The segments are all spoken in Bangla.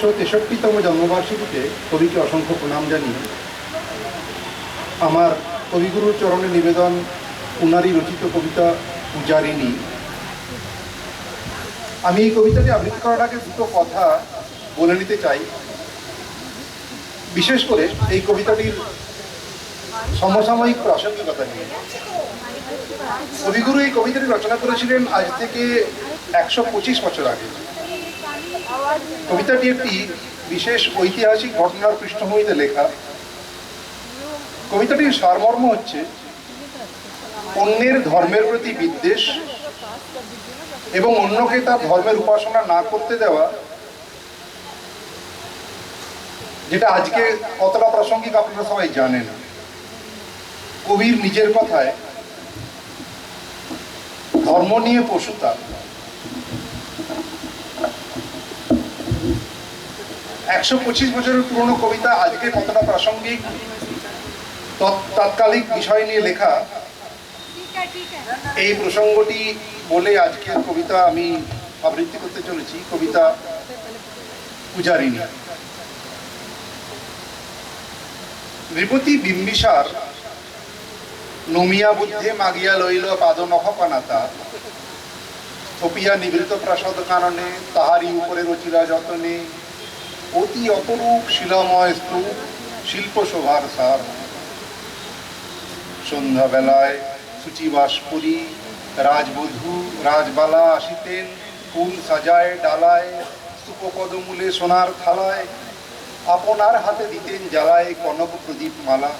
163তম জন্মবার্ষিকীতে কবিকে অসংখ্য প্রণাম জানিয়ে আমার কবিগুরুর চরণে নিবেদন উনারই রচিত কবিতা পূজারিণী। আমি এই কবিতাটি আবৃত্তি করার আগে দুটো কথা বলে নিতে চাই। বিশেষ করে এই কবিতাটির সমসাময়িক প্রাসঙ্গিকতা নিয়ে। কবিগুরু এই কবিতাটি রচনা করেছিলেন আজ থেকে 125 বছর আগে। কবিতাটি একটি বিশেষ ঐতিহাসিক ঘটনার পৃষ্ঠভূমিতে লেখা। কবিতাটির সারমর্ম হচ্ছে অন্যের ধর্মের প্রতি বিদ্বেষ এবং অন্যকে তার ধর্মের উপাসনা না করতে দেওয়া, যেটা আজকে কতটা প্রাসঙ্গিক আপনারা সবাই জানেন। কবির নিজের কথায় ধর্ম নিয়ে পশুতা, 125 বছরের পুরনো কবিতা আজকে কতটা প্রাসঙ্গিক, তাৎকালিক বিষয় নিয়ে লেখা, এই প্রসঙ্গটি বলে আজকের কবিতা আমি আবৃত্তি করতে চলেছি। কবিতা পূজারিণী। নৃপতি বিম্বিসার নমিয়া বুদ্ধে মাগিয়া লইল পাদনখ পানাতা, থপিয়া নিবৃত প্রাসাদ কাননে তাহারি উপরে রচিলা যতনে, অতি অপরূপ শিলাময় স্তূপ শিল্প শোভার সার। সন্ধ্যাবেলায় সূচিবাস করি রাজবধূ রাজবালা আসিতেন, ফুল সাজায় ডালায় স্তূপপদমূলে সোনার থালায়, আপনার হাতে দিতেন জ্বালায় কনক প্রদীপ মালা।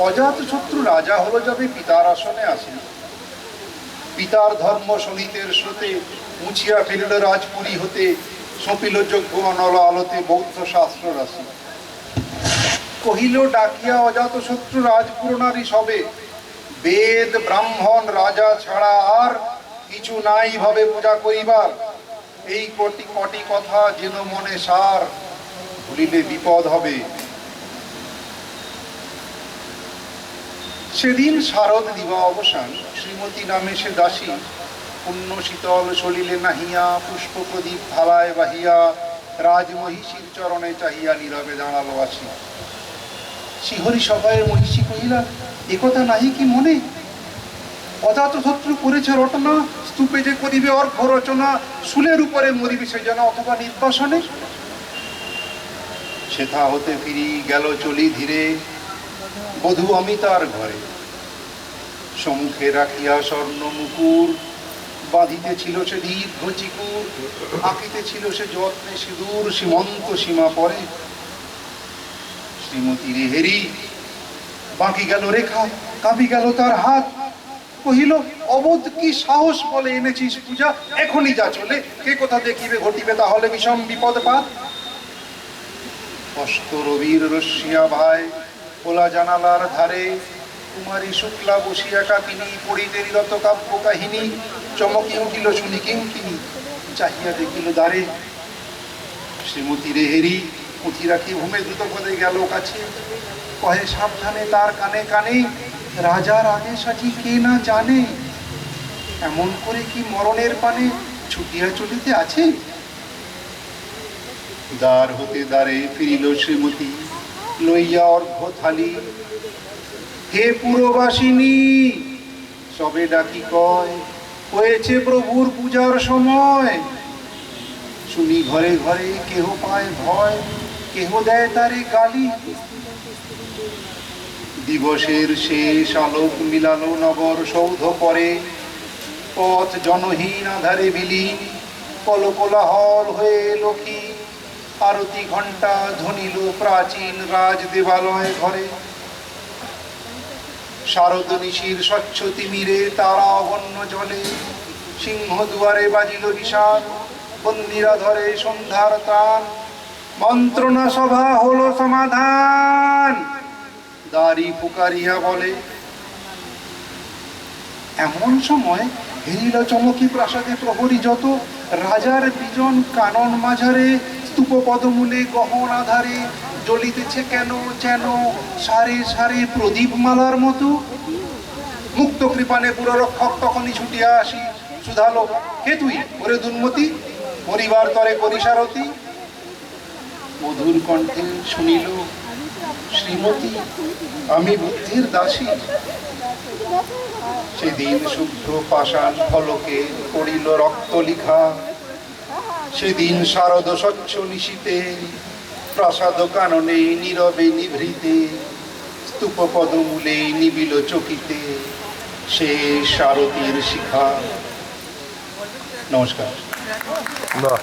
অজাত শত্রু রাজা হলো যাবে পিতার আসনে আসেন, পিতার ধর্ম শোনিতের স্রোতে মুছিয়া ফেলিল রাজপুরী হতে, সপিল যজ্ঞ অনল আলোতে বৌদ্ধ শাস্ত্র রাশি। কহিল ডাকিয়া অজাত শত্রু রাজপুরনারী সবে, বেদ ব্রাহ্মণ রাজা ছাড়া আর কিছু নাই ভাবে পূজা করিবার, এই কটি কটি কথা যেন মনে সার, ভুলিলে বিপদ হবে। সেদিন শারদ দিবা অবসান, শ্রীমতী নামে সে দাসী, পুণ্য শীতল সলিলে নাহিয়া পুষ্প প্রদীপ থালায় বাহিয়া, রাজমহিষীর চরণে চাহিয়া নীরবে দাঁড়ালো আসি। শিহরি সভায় মহিষী কহিলা, একথা নাহি কি মনে, অজাত শত্রু করেছে রটনা, স্তূপে যে করিবে অর্ঘ রচনা, শুলের উপরে মরিবে সে যেন অথবা নির্বাসনে। সেথা হতে ফিরি গেল চলি ধীরে, বধূ আমি তার ঘরে, সম্মুখে রাখিয়া স্বর্ণ মুকুর, বাঁধিতে ছিল সে দীর্ঘ চিকুর, আঁকিতে ছিল সে যত্নে সিঁদুর, সীমন্ত সীমা পরে। শ্রীমতী রে হেরি বাঁকি গেল রেখা, কাঁপি গেল তার হাত, কহিল অবোধ কি সাহস বলে এনেছিস পূজা, এখনই যা চলে, কে কোথা দেখিবে ঘটিবে তাহলে বিষম বিপদ পাত। অস্ত রবির রশ্মিয়া ভাই খোলা জানালার ধারে, কুমারী শুক্লা বসিয়া কাকিনী পড়িতে রত কাব্য কাহিনী, চমকি উঠিল শুনি কিঙ্কিনী, চাহিয়া দেখিল দ্বারে। শ্রীমতী রে হেরি পুঁথি রাখি ভূমে দ্রুত পদে গেল কাছে, কহে সাবধানে তার কানে কানে, রাজার আগে সাজি কে না জানে, এমন করে কি মরণের পানে ছুটিয়া চলিতে আছে। দ্বার হতে দ্বারে ফিরিল শ্রীমতী লইয়া অর্ঘ্য থালি, হে পুরবাসিনী সবে ডাকি কয়, হয়েছে প্রভুর পূজার সময়। শুনি ঘরে ঘরে কেহ পায় ভয়, কেহ দেয় তারে গালি। দিবসের শেষ আলোক মিলালো নগর সৌধ পরে, পথ জনহীন আধারে বিলীন, কলকোলাহল হয়ে লক্ষ্মী, আরতি ঘণ্টা ধ্বনিল প্রাচীন রাজ দেবালয় ঘরে। শারদ নিশির স্বচ্ছ তিমিরে তারা অবন্য জলে, সিংহ দুয়ারে বাজিল বিষাদ, বন্দিরা ধরে সন্ধ্যার ত্রাণ, মন্ত্রণা সভা হলো সমাধান, দাড়ি পুকারিয়া বলে। এমন সময় হেরিল চমকি প্রাসাদে প্রহরী যত, রাজার বিজন কানন মাঝারে, স্তূপ পদমূলে গহন আধারে, জ্বলিতেছে কেন যেন সারে সারে প্রদীপ মালার মতো। মুক্ত কৃপানে পুররক্ষক তখনই ছুটিয়া আসি, শুধালো কে তুই ওরে দুর্মতি, পরিবার তরে করি সারথি, মধুর কণ্ঠে শুনিল শ্রীমতী আমি বুদ্ধির দাসী। সেদিন শুভ্র পাষাণ ফলকে পড়িল রক্ত লিখা, সেদিন শারদ স্বচ্ছ নিশীতে প্রাসাদ কাননে নীরবে নিভৃতে স্তূপ পদমূলে নিবিল চকিতে সে সারথীর শিখা। নমস্কার। বাহ।